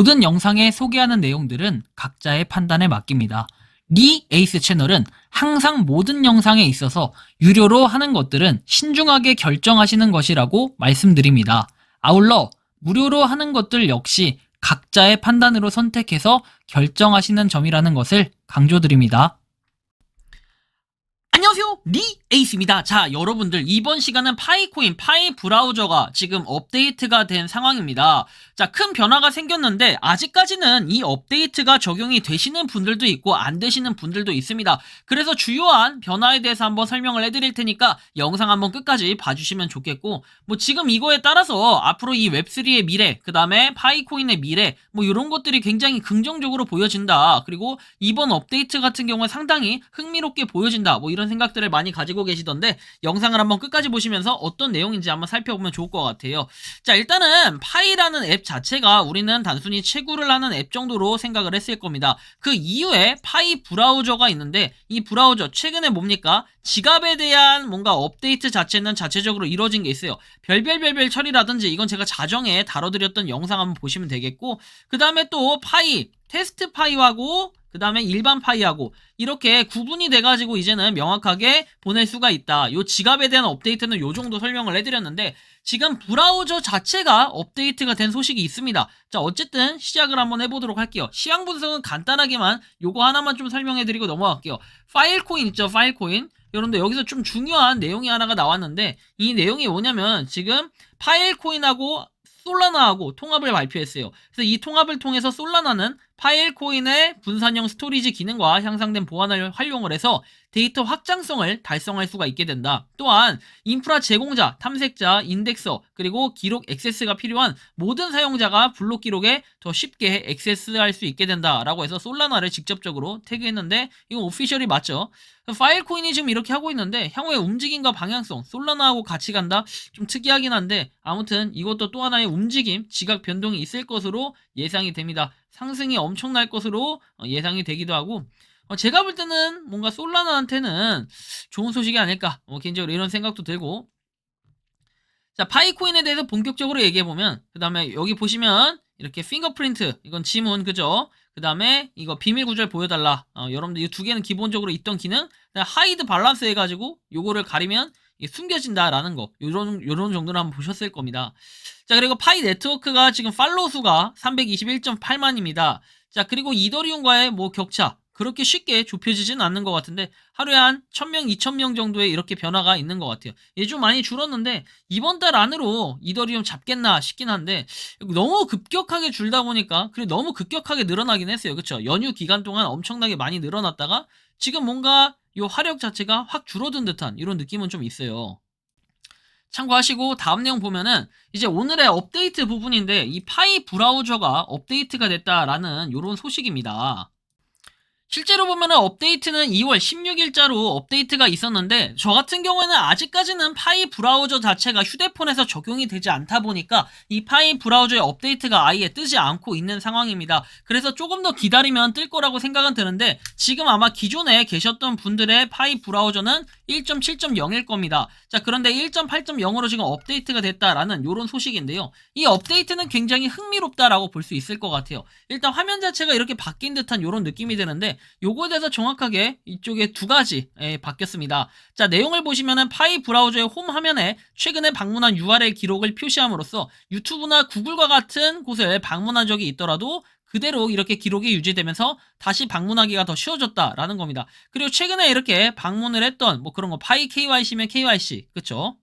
모든 영상에 소개하는 내용들은 각자의 판단에 맡깁니다. 리 에이스 채널은 항상 모든 영상에 있어서 유료로 하는 것들은 신중하게 결정하시는 것이라고 말씀드립니다. 아울러 무료로 하는 것들 역시 각자의 판단으로 선택해서 결정하시는 점이라는 것을 강조드립니다. 안녕하세요, 리 에이스입니다. 자, 여러분들 이번 시간은 파이코인 파이 브라우저가 지금 업데이트가 된 상황입니다. 자, 큰 변화가 생겼는데 아직까지는 이 업데이트가 적용이 되시는 분들도 있고 안 되시는 분들도 있습니다. 그래서 주요한 변화에 대해서 한번 설명을 해드릴 테니까 영상 한번 끝까지 봐주시면 좋겠고, 뭐 지금 이거에 따라서 앞으로 이 웹3의 미래, 그 다음에 파이코인의 미래, 뭐 이런 것들이 굉장히 긍정적으로 보여진다. 그리고 이번 업데이트 같은 경우는 상당히 흥미롭게 보여진다. 뭐 이런 생각들을 많이 가지고 계시던데 영상을 한번 끝까지 보시면서 어떤 내용인지 한번 살펴보면 좋을 것 같아요. 자, 일단은 파이라는 앱 자체가 우리는 단순히 채굴을 하는 앱 정도로 생각을 했을 겁니다. 그 이후에 파이 브라우저가 있는데 이 브라우저 최근에 뭡니까? 지갑에 대한 뭔가 업데이트 자체는 자체적으로 이루어진 게 있어요. 별별 처리라든지 이건 제가 자정에 다뤄드렸던 영상 한번 보시면 되겠고, 그 다음에 또 파이, 테스트 파이하고 그 다음에 일반 파이하고 이렇게 구분이 돼가지고 이제는 명확하게 보낼 수가 있다. 요 지갑에 대한 업데이트는 요 정도 설명을 해드렸는데 지금 브라우저 자체가 업데이트가 된 소식이 있습니다. 자, 어쨌든 시작을 한번 해보도록 할게요. 시황 분석은 간단하게만 요거 하나만 좀 설명해드리고 넘어갈게요. 파일코인 있죠, 파일코인. 여러분들 여기서 좀 중요한 내용이 하나가 나왔는데 이 내용이 뭐냐면 지금 파일코인하고 솔라나하고 통합을 발표했어요. 그래서 이 통합을 통해서 솔라나는 파일코인의 분산형 스토리지 기능과 향상된 보안을 활용을 해서 데이터 확장성을 달성할 수가 있게 된다. 또한 인프라 제공자, 탐색자, 인덱서, 그리고 기록 액세스가 필요한 모든 사용자가 블록 기록에 더 쉽게 액세스할 수 있게 된다라고 해서 솔라나를 직접적으로 태그했는데 이건 오피셜이 맞죠? 파일코인이 지금 이렇게 하고 있는데 향후의 움직임과 방향성, 솔라나하고 같이 간다? 좀 특이하긴 한데 아무튼 이것도 또 하나의 움직임, 지각 변동이 있을 것으로 예상이 됩니다. 상승이 엄청날 것으로 예상이 되기도 하고, 제가 볼 때는 뭔가 솔라나한테는 좋은 소식이 아닐까, 개인적으로 이런 생각도 들고. 자, 파이코인에 대해서 본격적으로 얘기해보면, 그 다음에 여기 보시면 이렇게 핑거프린트, 이건 지문, 그죠? 그 다음에 이거 비밀 구절 보여달라. 여러분들 이 두 개는 기본적으로 있던 기능. 하이드 밸런스 해가지고 요거를 가리면 숨겨진다라는 거, 요런 정도는 한번 보셨을 겁니다. 자, 그리고 파이 네트워크가 지금 팔로우 수가 321.8만입니다. 자, 그리고 이더리움과의 뭐 격차 그렇게 쉽게 좁혀지진 않는 것 같은데 하루에 한 1000명, 2000명 정도의 이렇게 변화가 있는 것 같아요. 예, 좀 많이 줄었는데 이번 달 안으로 이더리움 잡겠나 싶긴 한데 너무 급격하게 줄다 보니까 그리고 너무 급격하게 늘어나긴 했어요. 그쵸? 연휴 기간 동안 엄청나게 많이 늘어났다가 지금 뭔가 요 화력 자체가 확 줄어든 듯한 이런 느낌은 좀 있어요. 참고하시고 다음 내용 보면은 이제 오늘의 업데이트 부분인데 이 파이 브라우저가 업데이트가 됐다라는 이런 소식입니다. 실제로 보면은 업데이트는 2월 16일자로 업데이트가 있었는데 저 같은 경우에는 아직까지는 파이 브라우저 자체가 휴대폰에서 적용이 되지 않다 보니까 이 파이 브라우저의 업데이트가 아예 뜨지 않고 있는 상황입니다. 그래서 조금 더 기다리면 뜰 거라고 생각은 드는데 지금 아마 기존에 계셨던 분들의 파이 브라우저는 1.7.0일 겁니다. 자, 그런데 1.8.0으로 지금 업데이트가 됐다라는 이런 소식인데요. 이 업데이트는 굉장히 흥미롭다라고 볼 수 있을 것 같아요. 일단 화면 자체가 이렇게 바뀐 듯한 이런 느낌이 드는데 요거에 대해서 정확하게 이쪽에 두 가지 바뀌었습니다. 자, 내용을 보시면은 파이 브라우저의 홈 화면에 최근에 방문한 URL 기록을 표시함으로써 유튜브나 구글과 같은 곳을 방문한 적이 있더라도 그대로 이렇게 기록이 유지되면서 다시 방문하기가 더 쉬워졌다라는 겁니다. 그리고 최근에 이렇게 방문을 했던 뭐 그런 거 파이 KYC면 KYC, 그쵸?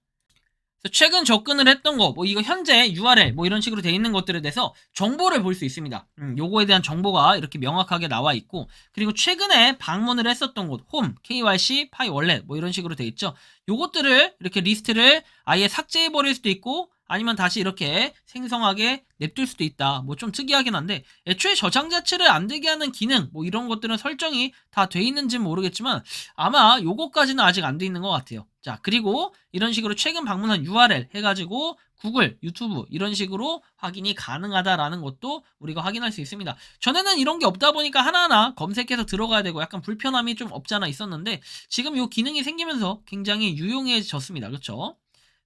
최근 접근을 했던 거, 뭐 이거 현재 URL 뭐 이런 식으로 돼 있는 것들에 대해서 정보를 볼 수 있습니다. 요거에 대한 정보가 이렇게 명확하게 나와 있고, 그리고 최근에 방문을 했었던 곳, 홈, KYC, 파이 월렛 뭐 이런 식으로 돼 있죠. 요것들을 이렇게 리스트를 아예 삭제해 버릴 수도 있고 아니면 다시 이렇게 생성하게 냅둘 수도 있다. 뭐 좀 특이하긴 한데 애초에 저장 자체를 안 되게 하는 기능 뭐 이런 것들은 설정이 다 돼 있는지는 모르겠지만 아마 요거까지는 아직 안 돼 있는 것 같아요. 자, 그리고 이런 식으로 최근 방문한 URL 해가지고 구글, 유튜브 이런 식으로 확인이 가능하다라는 것도 우리가 확인할 수 있습니다. 전에는 이런 게 없다 보니까 하나하나 검색해서 들어가야 되고 약간 불편함이 좀 없지 않아 있었는데 지금 이 기능이 생기면서 굉장히 유용해졌습니다. 그렇죠?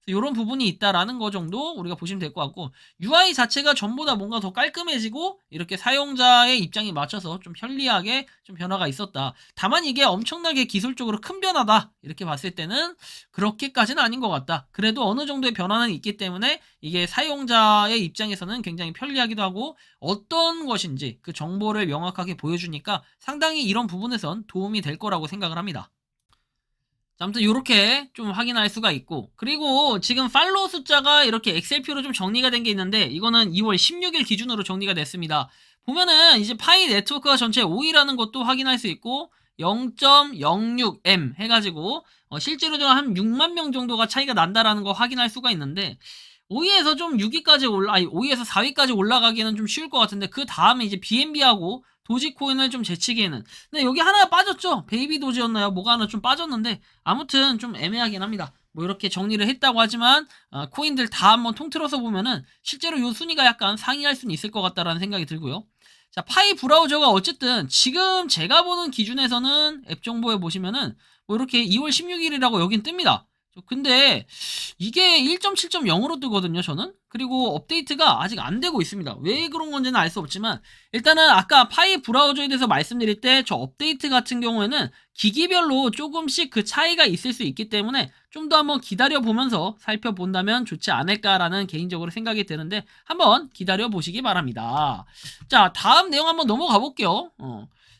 이런 부분이 있다라는 거 정도 우리가 보시면 될 것 같고, UI 자체가 전보다 뭔가 더 깔끔해지고 이렇게 사용자의 입장에 맞춰서 좀 편리하게 좀 변화가 있었다. 다만 이게 엄청나게 기술적으로 큰 변화다 이렇게 봤을 때는 그렇게까지는 아닌 것 같다. 그래도 어느 정도의 변화는 있기 때문에 이게 사용자의 입장에서는 굉장히 편리하기도 하고, 어떤 것인지 그 정보를 명확하게 보여주니까 상당히 이런 부분에선 도움이 될 거라고 생각을 합니다. 자, 아무튼 요렇게 좀 확인할 수가 있고, 그리고 지금 팔로워 숫자가 이렇게 엑셀표로 좀 정리가 된 게 있는데, 이거는 2월 16일 기준으로 정리가 됐습니다. 보면은 이제 파이 네트워크가 전체 5위라는 것도 확인할 수 있고, 0.06M 해가지고 실제로 좀 한 6만 명 정도가 차이가 난다라는 거 확인할 수가 있는데, 5위에서 좀 6위까지 아니 5위에서 4위까지 올라가기는 좀 쉬울 것 같은데, 그 다음에 이제 BNB하고 도지코인을 좀 제치기에는, 근데 여기 하나가 빠졌죠. 베이비 도지였나요? 뭐가 하나 좀 빠졌는데, 아무튼 좀 애매하긴 합니다. 뭐 이렇게 정리를 했다고 하지만 코인들 다 한번 통틀어서 보면은 실제로 요 순위가 약간 상이할 수는 있을 것 같다라는 생각이 들고요. 자, 파이 브라우저가 어쨌든 지금 제가 보는 기준에서는 앱 정보에 보시면은 뭐 이렇게 2월 16일이라고 여긴 뜹니다. 근데 이게 1.7.0으로 뜨거든요, 저는. 그리고 업데이트가 아직 안 되고 있습니다. 왜 그런 건지는 알 수 없지만, 일단은 아까 파이 브라우저에 대해서 말씀드릴 때 저 업데이트 같은 경우에는 기기별로 조금씩 그 차이가 있을 수 있기 때문에 좀 더 한번 기다려 보면서 살펴본다면 좋지 않을까라는 개인적으로 생각이 드는데, 한번 기다려 보시기 바랍니다. 자, 다음 내용 한번 넘어가 볼게요.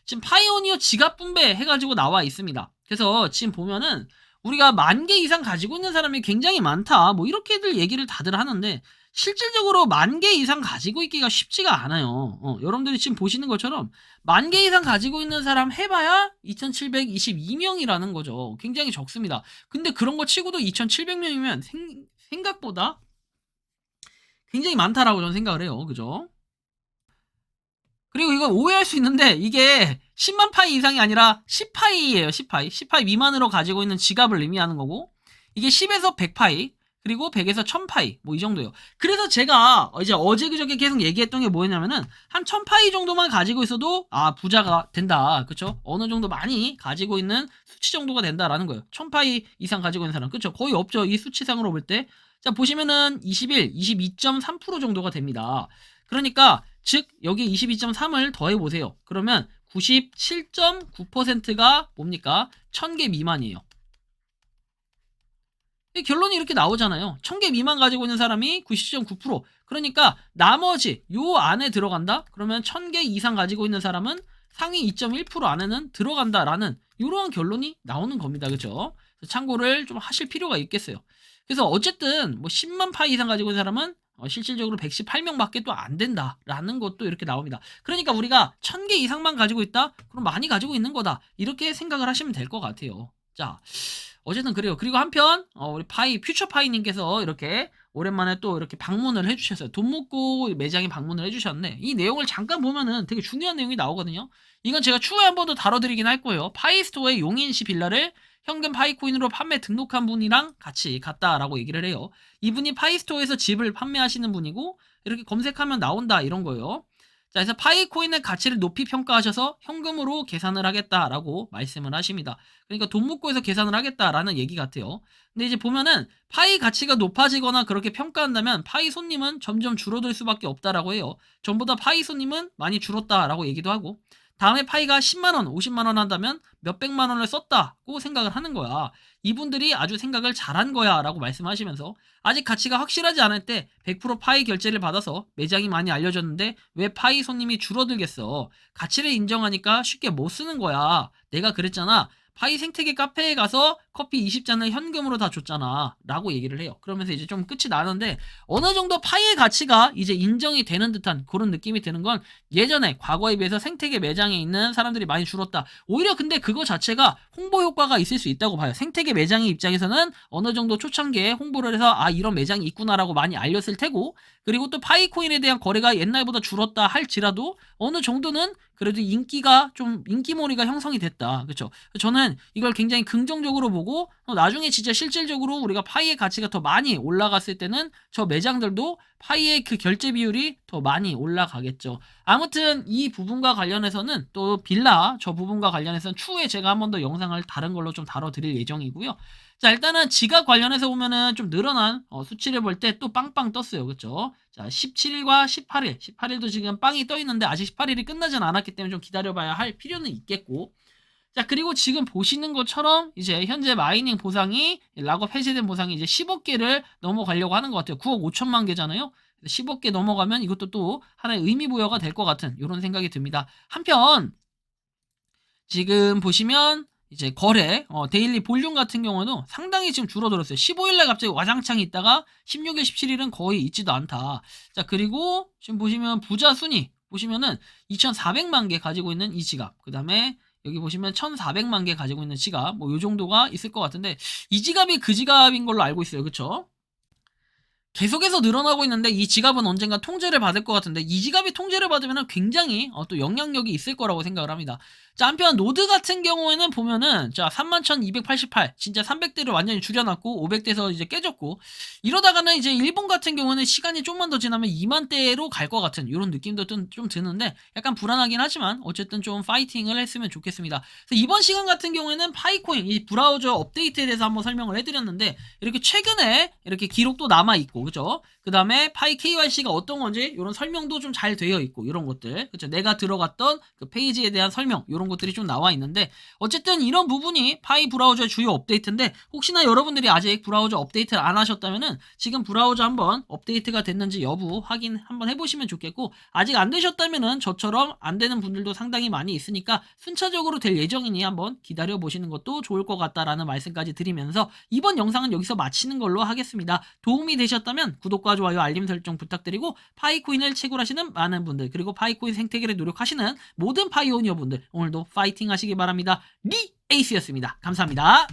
지금 파이오니어 지갑 분배 해가지고 나와 있습니다. 그래서 지금 보면은 우리가 10,000개 이상 가지고 있는 사람이 굉장히 많다, 뭐 이렇게들 얘기를 다들 하는데, 실질적으로 10,000개 이상 가지고 있기가 쉽지가 않아요. 여러분들이 지금 보시는 것처럼 10,000개 이상 가지고 있는 사람 해봐야 2,722명이라는 거죠. 굉장히 적습니다. 근데 그런 거 치고도 2,700명이면 생각보다 굉장히 많다라고 저는 생각을 해요. 그죠? 그리고 이거 오해할 수 있는데, 이게 10만 파이 이상이 아니라 10파이예요. 10파이. 10파이 미만으로 가지고 있는 지갑을 의미하는 거고, 이게 10에서 100파이, 그리고 100에서 1000파이, 뭐 이 정도예요. 그래서 제가 이제 어제 그저께 계속 얘기했던 게 뭐였냐면은, 한 1000파이 정도만 가지고 있어도 부자가 된다. 그쵸? 어느 정도 많이 가지고 있는 수치 정도가 된다라는 거예요. 1000파이 이상 가지고 있는 사람, 그쵸? 거의 없죠, 이 수치상으로 볼 때. 자, 보시면은 22.3% 정도가 됩니다. 그러니까 즉 여기 22.3을 더해보세요. 그러면 97.9%가 뭡니까? 1000개 미만이에요. 결론이 이렇게 나오잖아요. 1000개 미만 가지고 있는 사람이 97.9%. 그러니까 나머지 요 안에 들어간다? 그러면 1000개 이상 가지고 있는 사람은 상위 2.1% 안에는 들어간다라는 이러한 결론이 나오는 겁니다. 그렇죠? 참고를 좀 하실 필요가 있겠어요. 그래서 어쨌든 뭐 10만 파이 이상 가지고 있는 사람은 실질적으로 118명밖에 또 안 된다라는 것도 이렇게 나옵니다. 그러니까 우리가 1000개 이상만 가지고 있다? 그럼 많이 가지고 있는 거다. 이렇게 생각을 하시면 될 것 같아요. 자, 어쨌든 그래요. 그리고 한편 우리 퓨처 파이님께서 이렇게 오랜만에 또 이렇게 방문을 해주셨어요. 돈 묻고 매장에 방문을 해주셨는데, 이 내용을 잠깐 보면은 되게 중요한 내용이 나오거든요. 이건 제가 추후에 한 번 더 다뤄드리긴 할 거예요. 파이스토어의 용인시 빌라를 현금 파이코인으로 판매 등록한 분이랑 같이 갔다라고 얘기를 해요. 이분이 파이스토어에서 집을 판매하시는 분이고, 이렇게 검색하면 나온다 이런 거예요. 자, 그래서 파이코인의 가치를 높이 평가하셔서 현금으로 계산을 하겠다라고 말씀을 하십니다. 그러니까 돈 묻고해서 계산을 하겠다라는 얘기 같아요. 근데 이제 보면은 파이 가치가 높아지거나 그렇게 평가한다면 파이 손님은 점점 줄어들 수밖에 없다라고 해요. 전보다 파이 손님은 많이 줄었다라고 얘기도 하고, 다음에 파이가 10만원, 50만원 한다면 몇백만원을 썼다고 생각을 하는 거야. 이분들이 아주 생각을 잘한 거야 라고 말씀하시면서, 아직 가치가 확실하지 않을 때 100% 파이 결제를 받아서 매장이 많이 알려졌는데 왜 파이 손님이 줄어들겠어. 가치를 인정하니까 쉽게 못 쓰는 거야. 내가 그랬잖아. 파이 생태계 카페에 가서 커피 20잔을 현금으로 다 줬잖아 라고 얘기를 해요. 그러면서 이제 좀 끝이 나는데, 어느 정도 파이의 가치가 이제 인정이 되는 듯한 그런 느낌이 드는 건, 예전에 과거에 비해서 생태계 매장에 있는 사람들이 많이 줄었다. 오히려 근데 그거 자체가 홍보 효과가 있을 수 있다고 봐요. 생태계 매장의 입장에서는 어느 정도 초창기에 홍보를 해서 이런 매장이 있구나라고 많이 알렸을 테고, 그리고 또 파이코인에 대한 거래가 옛날보다 줄었다 할지라도 어느 정도는 그래도 인기몰이가 형성이 됐다. 그렇죠? 저는 이걸 굉장히 긍정적으로 보고 보고 나중에 진짜 실질적으로 우리가 파이의 가치가 더 많이 올라갔을 때는 저 매장들도 파이의 그 결제 비율이 더 많이 올라가겠죠. 아무튼 이 부분과 관련해서는 또 빌라 저 부분과 관련해서는 추후에 제가 한 번 더 영상을 다른 걸로 좀 다뤄드릴 예정이고요. 자, 일단은 지갑 관련해서 보면은 좀 늘어난 수치를 볼 때 또 빵빵 떴어요. 그쵸? 자, 17일과 18일. 18일도 지금 빵이 떠 있는데 아직 18일이 끝나진 않았기 때문에 좀 기다려봐야 할 필요는 있겠고. 자, 그리고 지금 보시는 것처럼 이제 현재 마이닝 보상이 락업 해제된 보상이 이제 10억 개를 넘어가려고 하는 것 같아요. 9억 5천만 개잖아요. 10억 개 넘어가면 이것도 또 하나의 의미 부여가 될 것 같은 이런 생각이 듭니다. 한편 지금 보시면 이제 거래, 데일리 볼륨 같은 경우는 상당히 지금 줄어들었어요. 15일날 갑자기 와장창 있다가 16일, 17일은 거의 있지도 않다. 자, 그리고 지금 보시면 부자 순위 보시면은 2,400만 개 가지고 있는 이 지갑. 그 다음에 여기 보시면 1,400만 개 가지고 있는 지갑. 뭐 요 정도가 있을 것 같은데 이 지갑이 그 지갑인 걸로 알고 있어요. 그쵸? 계속해서 늘어나고 있는데 이 지갑은 언젠가 통제를 받을 것 같은데 이 지갑이 통제를 받으면 굉장히 또 영향력이 있을 거라고 생각을 합니다. 자, 한편 노드 같은 경우에는 보면은 자 31,288 진짜 300대를 완전히 줄여놨고 500대에서 이제 깨졌고 이러다가는 이제 일본 같은 경우는 시간이 좀만 더 지나면 2만대로 갈 것 같은 이런 느낌도 좀 드는데 약간 불안하긴 하지만 어쨌든 좀 파이팅을 했으면 좋겠습니다. 그래서 이번 시간 같은 경우에는 파이코인 이 브라우저 업데이트에 대해서 한번 설명을 해드렸는데 이렇게 최근에 이렇게 기록도 남아있고 그죠? 그 다음에 파이 KYC가 어떤 건지 이런 설명도 좀 잘 되어 있고 이런 것들 그죠? 내가 들어갔던 그 페이지에 대한 설명 이런 것들이 좀 나와 있는데 어쨌든 이런 부분이 파이 브라우저의 주요 업데이트인데 혹시나 여러분들이 아직 브라우저 업데이트를 안 하셨다면은 지금 브라우저 한번 업데이트가 됐는지 여부 확인 한번 해보시면 좋겠고 아직 안 되셨다면은 저처럼 안 되는 분들도 상당히 많이 있으니까 순차적으로 될 예정이니 한번 기다려 보시는 것도 좋을 것 같다라는 말씀까지 드리면서 이번 영상은 여기서 마치는 걸로 하겠습니다. 도움이 되셨다면 구독과 좋아요 알림 설정 부탁드리고 파이코인을 채굴하시는 많은 분들 그리고 파이코인 생태계를 노력하시는 모든 파이오니어 분들 오늘도 파이팅 하시기 바랍니다. 리 에이스였습니다. 감사합니다.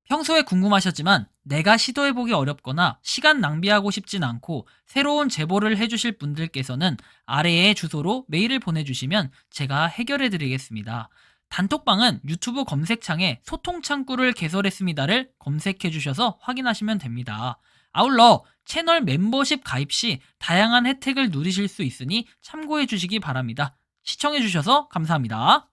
평소에 궁금하셨지만 내가 시도해보기 어렵거나 시간 낭비하고 싶진 않고 새로운 제보를 해주실 분들께서는 아래의 주소로 메일을 보내주시면 제가 해결해드리겠습니다. 단톡방은 유튜브 검색창에 소통창구를 개설했습니다를 검색해주셔서 확인하시면 됩니다. 아울러 채널 멤버십 가입 시 다양한 혜택을 누리실 수 있으니 참고해주시기 바랍니다. 시청해주셔서 감사합니다.